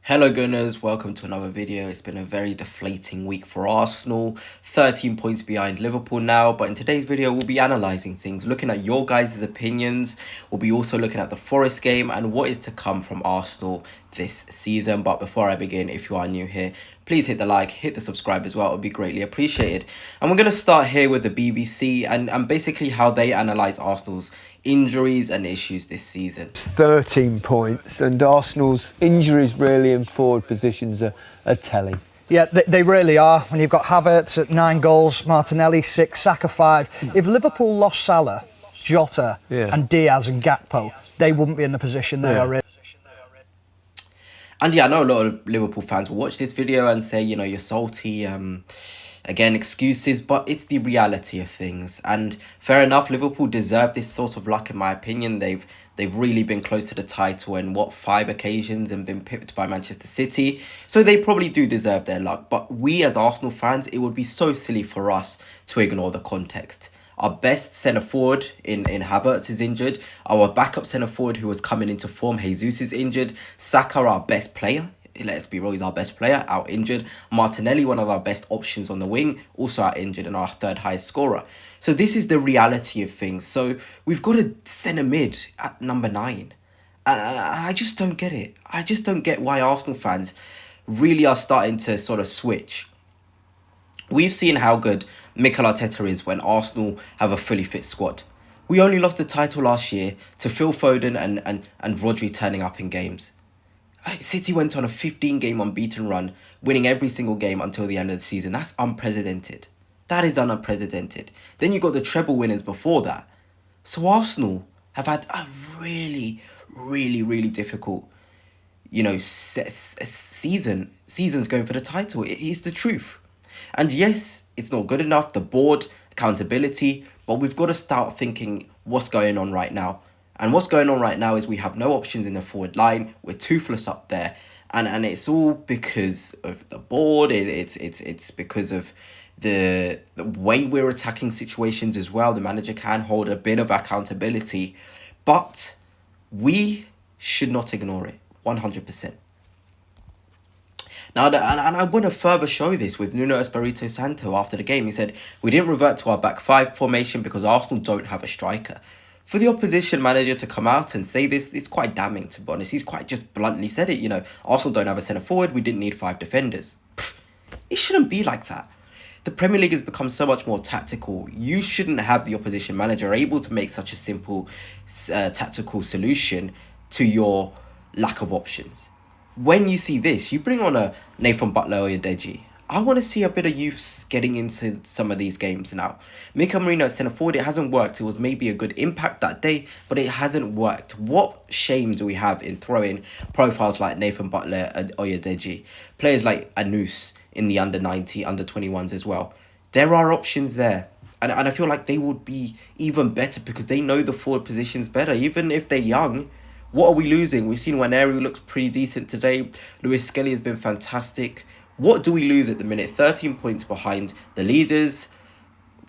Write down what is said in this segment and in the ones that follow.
Hello Gunners, welcome to another video. It's been a very deflating week for Arsenal, 13 points behind Liverpool now, but in today's video we'll be analysing things, looking at your guys' opinions. We'll be also looking at the Forest game and what is to come from Arsenal this season. But before I begin, if you are new here, please hit the like, hit the subscribe as well, it would be greatly appreciated. And we're going to start here with the BBC and basically how they analyse Arsenal's injuries and issues this season. 13 points, and Arsenal's injuries really in forward positions are telling. Yeah, they really are. When you've got Havertz at 9 goals, Martinelli 6, Saka 5. If Liverpool lost Salah, Jota and Diaz and Gakpo, they wouldn't be in the position they are in. And yeah, I know a lot of Liverpool fans will watch this video and say, you know, you're salty, again, excuses, but it's the reality of things. And fair enough, Liverpool deserve this sort of luck, in my opinion. They've really been close to the title in, 5 occasions and been pipped by Manchester City. So they probably do deserve their luck. But we as Arsenal fans, it would be so silly for us to ignore the context. Our best centre-forward in Havertz is injured. Our backup centre-forward who was coming into form, Jesus, is injured. Saka, our best player, let's be real, he's our best player, out injured. Martinelli, one of our best options on the wing, also out injured, and our third highest scorer. So this is the reality of things. So we've got a centre mid at number 9. I just don't get it. I just don't get why Arsenal fans really are starting to sort of switch. We've seen how good Mikel Arteta is when Arsenal have a fully fit squad. We only lost the title last year to Phil Foden and Rodri turning up in games. City went on a 15-game unbeaten run, winning every single game until the end of the season. That's unprecedented. That is unprecedented. Then you got the treble winners before that. So Arsenal have had a really difficult, seasons going for the title. It is the truth. And yes, it's not good enough, the board, accountability, but we've got to start thinking what's going on right now. And what's going on right now is we have no options in the forward line. We're toothless up there. And it's all because of the board. It's because of the way we're attacking situations as well. The manager can hold a bit of accountability. But we should not ignore it, 100%. Now, and I want to further show this with Nuno Espirito Santo after the game. He said, we didn't revert to our back 5 formation because Arsenal don't have a striker. For the opposition manager to come out and say this, it's quite damning, to be honest. He's quite just bluntly said it, Arsenal don't have a centre-forward, we didn't need 5 defenders. It shouldn't be like that. The Premier League has become so much more tactical. You shouldn't have the opposition manager able to make such a simple tactical solution to your lack of options. When you see this, you bring on a Nathan Butler-Oyedeji. I want to see a bit of youths getting into some of these games now. Mikel Merino at centre-forward, it hasn't worked. It was maybe a good impact that day, but it hasn't worked. What shame do we have in throwing profiles like Nathan Butler-Oyedeji, players like Anus in the under-90, under-21s as well? There are options there. And I feel like they would be even better because they know the forward positions better. Even if they're young, what are we losing? We've seen Waneri looks pretty decent today. Lewis Skelly has been fantastic. What do we lose at the minute? 13 points behind the leaders.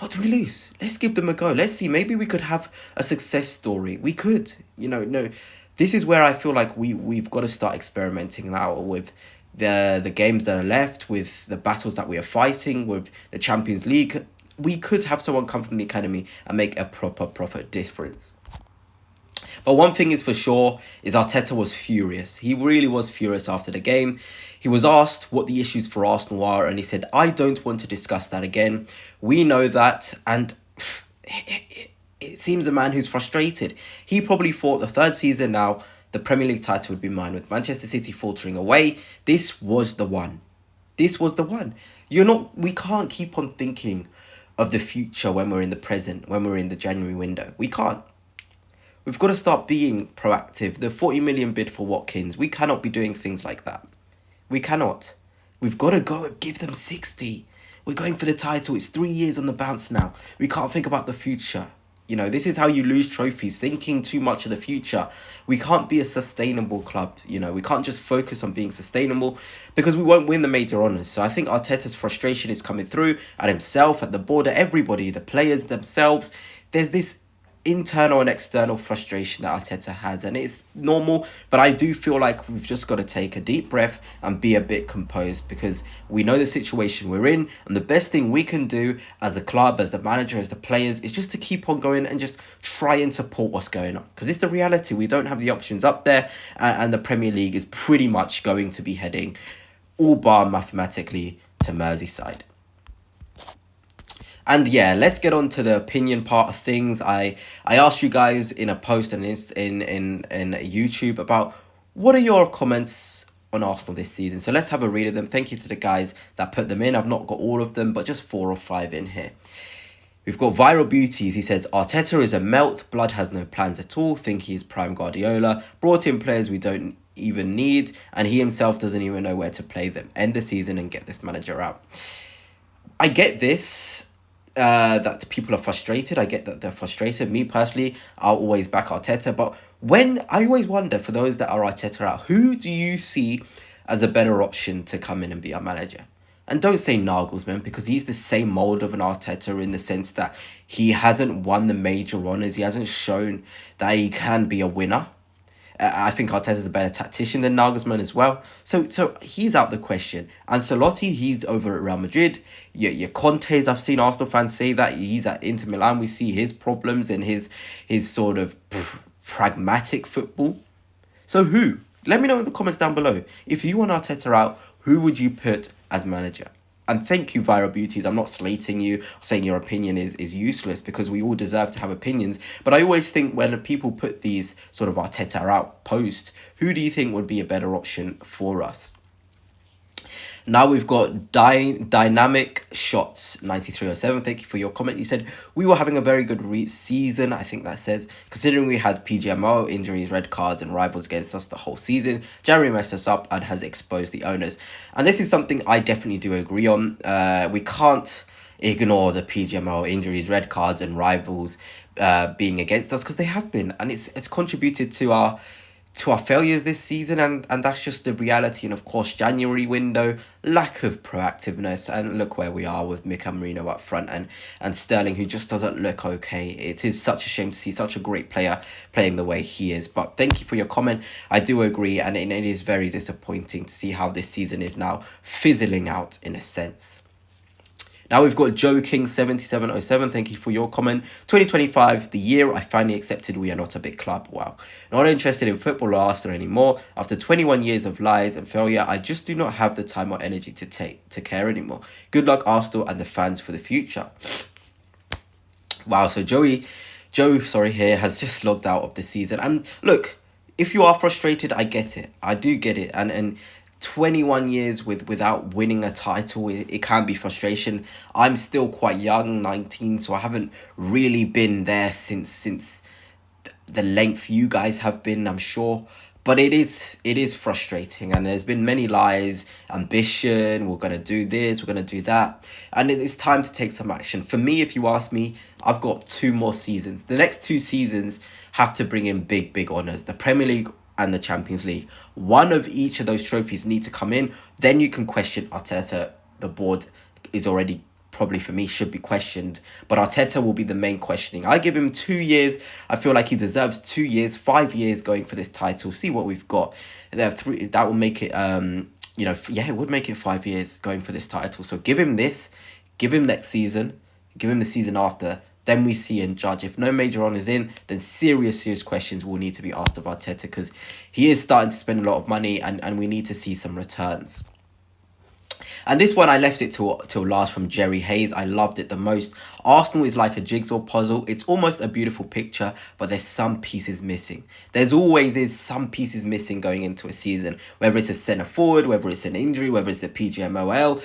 What do we lose? Let's give them a go. Let's see. Maybe we could have a success story. We could. No. This is where I feel like we've got to start experimenting now with the games that are left, with the battles that we are fighting, with the Champions League. We could have someone come from the academy and make a proper difference. But one thing is for sure is Arteta was furious. He really was furious after the game. He was asked what the issues for Arsenal are and he said, I don't want to discuss that again. We know that, and it seems a man who's frustrated. He probably thought the third season now, the Premier League title would be mine. With Manchester City faltering away, this was the one. This was the one. We can't keep on thinking of the future when we're in the present, when we're in the January window. We can't. We've got to start being proactive. The 40 million bid for Watkins, we cannot be doing things like that. We cannot. We've got to go and give them 60. We're going for the title. It's 3 years on the bounce now. We can't think about the future. This is how you lose trophies, thinking too much of the future. We can't be a sustainable club. We can't just focus on being sustainable because we won't win the major honours. So I think Arteta's frustration is coming through at himself, at the board, at everybody, the players themselves. There's this internal and external frustration that Arteta has, and it's normal, but I do feel like we've just got to take a deep breath and be a bit composed, because we know the situation we're in, and the best thing we can do as a club, as the manager, as the players, is just to keep on going and just try and support what's going on, because it's the reality. We don't have the options up there, and the Premier League is pretty much going to be heading, all bar mathematically, to Merseyside. And yeah, let's get on to the opinion part of things. I asked you guys in a post and in YouTube about what are your comments on Arsenal this season. So let's have a read of them. Thank you to the guys that put them in. I've not got all of them, but just 4 or 5 in here. We've got Viral Beauties. He says, Arteta is a melt. Blood has no plans at all. Think he's prime Guardiola. Brought in players we don't even need. And he himself doesn't even know where to play them. End the season and get this manager out. I get this. That people are frustrated. I get that they're frustrated. Me personally, I'll always back Arteta. But I always wonder, for those that are Arteta out, who do you see as a better option to come in and be our manager? And don't say Nagelsmann, because he's the same mould of an Arteta in the sense that he hasn't won the major honours. He hasn't shown that he can be a winner. I think Arteta's a better tactician than Nagelsmann as well. So he's out the question. Ancelotti, he's over at Real Madrid. Your Contes, I've seen Arsenal fans say that he's at Inter Milan. We see his problems and his sort of pragmatic football. So who? Let me know in the comments down below. If you want Arteta out, who would you put as manager? And thank you, Viral Beauties. I'm not slating you, saying your opinion is useless, because we all deserve to have opinions. But I always think when people put these sort of Arteta out posts, who do you think would be a better option for us? Now we've got Dynamic Shots 9307. Thank you for your comment. You said, we were having a very good season. I think that says, considering we had PGMO, injuries, red cards, and rivals against us the whole season, January messed us up and has exposed the owners. And this is something I definitely do agree on. We can't ignore the PGMO, injuries, red cards, and rivals being against us, because they have been. And it's contributed to our failures this season, and that's just the reality. And of course, January window, lack of proactiveness, and look where we are with Mika Marino up front and Sterling, who just doesn't look okay. It is such a shame to see such a great player playing the way he is. But thank you for your comment. I do agree, and it is very disappointing to see how this season is now fizzling out in a sense. Now we've got Joe King 7707. Thank you for your comment. 2025, the year I finally accepted we are not a big club. Wow. Not interested in football or Arsenal anymore. After 21 years of lies and failure, I just do not have the time or energy to care anymore. Good luck, Arsenal and the fans, for the future. Wow, so Joe here has just logged out of the season. And look, if you are frustrated, I get it. I do get it. And 21 years without winning a title, it can be frustration. I'm still quite young, 19, so I haven't really been there since the length you guys have been, I'm sure. But it is frustrating, and there's been many lies, ambition, we're going to do this, we're going to do that. And it is time to take some action. For me, if you ask me, I've got 2 more seasons. The next 2 seasons have to bring in big honours. The Premier League and the Champions League. One of each of those trophies need to come in. Then you can question Arteta. The board is already, probably for me, should be questioned. But Arteta will be the main questioning. I give him 2 years. I feel like he deserves 2 years, 5 years going for this title. See what we've got. That will make it, it would make it 5 years going for this title. So give him this. Give him next season. Give him the season after. Then we see and judge. If no major honours in, then serious questions will need to be asked of Arteta, because he is starting to spend a lot of money, and we need to see some returns. And this one, I left it till last, from Jerry Hayes. I loved it the most. Arsenal is like a jigsaw puzzle. It's almost a beautiful picture, but there's some pieces missing. There's always some pieces missing going into a season, whether it's a centre forward, whether it's an injury, whether it's the PGMOL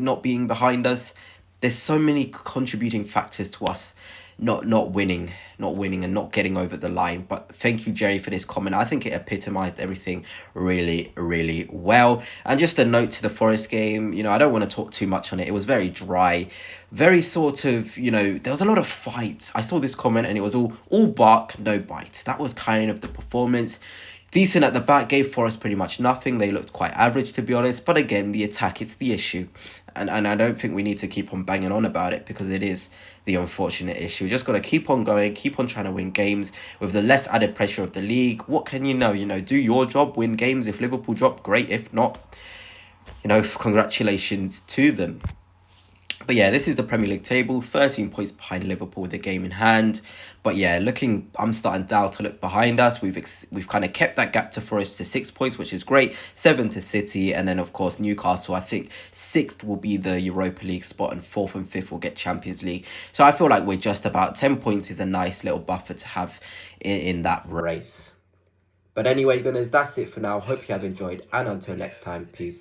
not being behind us. There's so many contributing factors to us not winning and not getting over the line. But thank you, Jerry, for this comment. I think it epitomised everything really, really well. And just a note to the Forest game, I don't want to talk too much on it. It was very dry, very sort of, there was a lot of fight. I saw this comment and it was all bark, no bite. That was kind of the performance. Decent at the back, gave Forest pretty much nothing. They looked quite average, to be honest. But again, the attack, it's the issue. And I don't think we need to keep on banging on about it, because it is the unfortunate issue. We just got to keep on going, keep on trying to win games with the less added pressure of the league. What can you know? Do your job, win games. If Liverpool drop, great. If not, congratulations to them. But yeah, this is the Premier League table, 13 points behind Liverpool with the game in hand. But yeah, I'm starting now to look behind us. We've kind of kept that gap to Forest to 6 points, which is great. 7 to City, and then of course Newcastle. I think 6th will be the Europa League spot, and 4th and 5th will get Champions League. So I feel like we're just about 10 points is a nice little buffer to have in that race. But anyway, gunners, that's it for now. Hope you have enjoyed, and until next time, peace.